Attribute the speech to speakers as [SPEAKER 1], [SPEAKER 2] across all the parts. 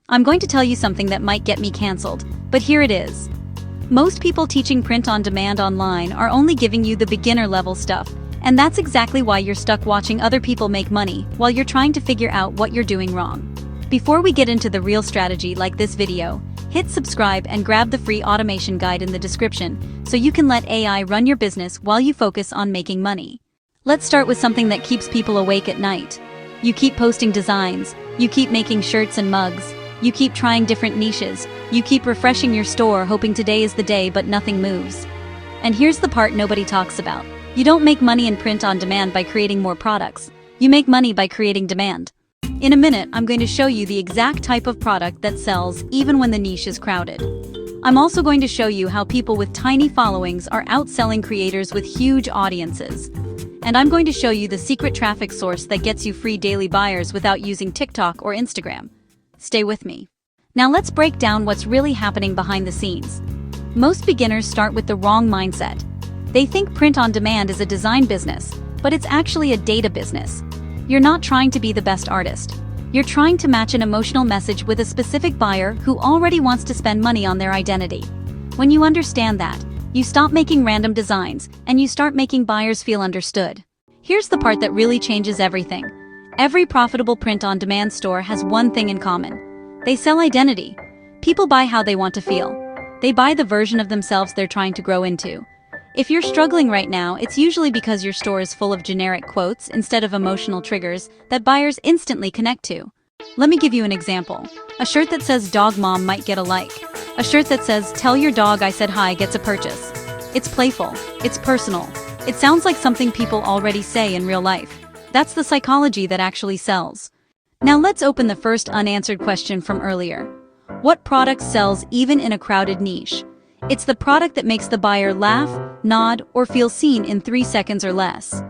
[SPEAKER 1] I'm going to tell you something that might get me cancelled, but here it is. Most people teaching print on demand online are only giving you the beginner level stuff, and that's exactly why you're stuck watching other people make money while you're trying to figure out what you're doing wrong. Before we get into the real strategy like this video, hit subscribe and grab the free automation guide in the description so you can let AI run your business while you focus on making money. Let's start with something that keeps people awake at night. You keep posting designs, you keep making shirts and mugs, you keep trying different niches, you keep refreshing your store hoping today is the day but nothing moves. And here's the part nobody talks about. You don't make money in print on demand by creating more products. You make money by creating demand. In a minute, I'm going to show you the exact type of product that sells even when the niche is crowded. I'm also going to show you how people with tiny followings are outselling creators with huge audiences. And I'm going to show you the secret traffic source that gets you free daily buyers without using TikTok or Instagram. Stay with me. Now let's break down what's really happening behind the scenes. Most beginners start with the wrong mindset. They think print on demand is a design business, but it's actually a data business. You're not trying to be the best artist. You're trying to match an emotional message with a specific buyer who already wants to spend money on their identity. When you understand that, you stop making random designs and you start making buyers feel understood. Here's the part that really changes everything. Every profitable print-on-demand store has one thing in common. They sell identity. People buy how they want to feel. They buy the version of themselves they're trying to grow into. If you're struggling right now, it's usually because your store is full of generic quotes instead of emotional triggers that buyers instantly connect to. Let me give you an example. A shirt that says "Dog Mom" might get a like. A shirt that says "Tell your dog I said hi" gets a purchase. It's playful. It's personal. It sounds like something people already say in real life. That's the psychology that actually sells. Now let's open the first unanswered question from earlier. What product sells even in a crowded niche? It's the product that makes the buyer laugh, nod, or feel seen in 3 seconds or less.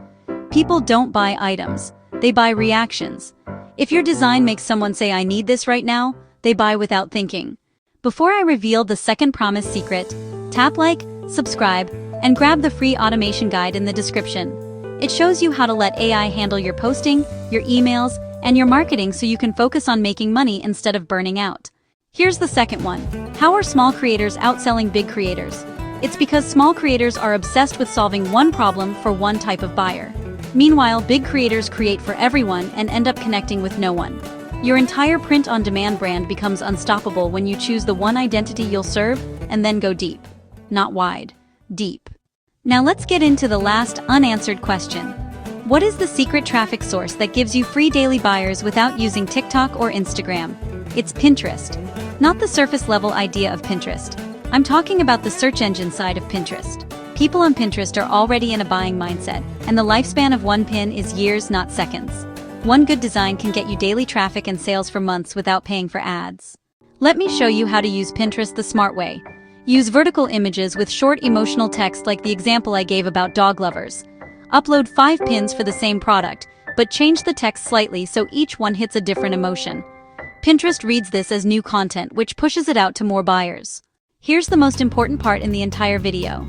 [SPEAKER 1] People don't buy items. They buy reactions. If your design makes someone say "I need this right now," they buy without thinking. Before I reveal the second promise secret, tap like, subscribe, and grab the free automation guide in the description. It shows you how to let AI handle your posting, your emails, and your marketing so you can focus on making money instead of burning out. Here's the second one. How are small creators outselling big creators? It's because small creators are obsessed with solving one problem for one type of buyer. Meanwhile, big creators create for everyone and end up connecting with no one. Your entire print-on-demand brand becomes unstoppable when you choose the one identity you'll serve and then go deep. Not wide, deep. Now let's get into the last unanswered question. What is the secret traffic source that gives you free daily buyers without using TikTok or Instagram? It's Pinterest. Not the surface-level idea of Pinterest. I'm talking about the search engine side of Pinterest. People on Pinterest are already in a buying mindset, and the lifespan of one pin is years, not seconds. One good design can get you daily traffic and sales for months without paying for ads. Let me show you how to use Pinterest the smart way. Use vertical images with short emotional text like the example I gave about dog lovers. Upload 5 pins for the same product, but change the text slightly so each one hits a different emotion. Pinterest reads this as new content, which pushes it out to more buyers. Here's the most important part in the entire video.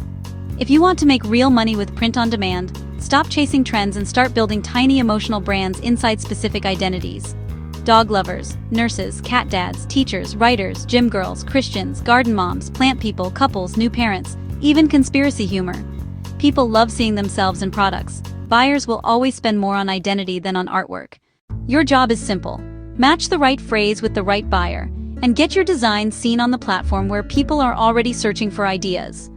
[SPEAKER 1] If you want to make real money with print on demand, stop chasing trends and start building tiny emotional brands inside specific identities. Dog lovers, nurses, cat dads, teachers, writers, gym girls, Christians, garden moms, plant people, couples, new parents, even conspiracy humor. People love seeing themselves in products. Buyers will always spend more on identity than on artwork. Your job is simple. Match the right phrase with the right buyer, and get your design seen on the platform where people are already searching for ideas.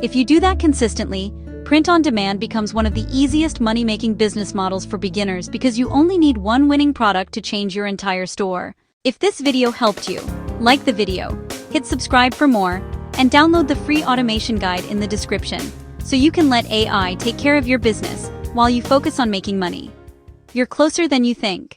[SPEAKER 1] If you do that consistently, print on demand becomes one of the easiest money-making business models for beginners because you only need one winning product to change your entire store. If this video helped you, like the video, hit subscribe for more, and download the free automation guide in the description so you can let AI take care of your business while you focus on making money. You're closer than you think.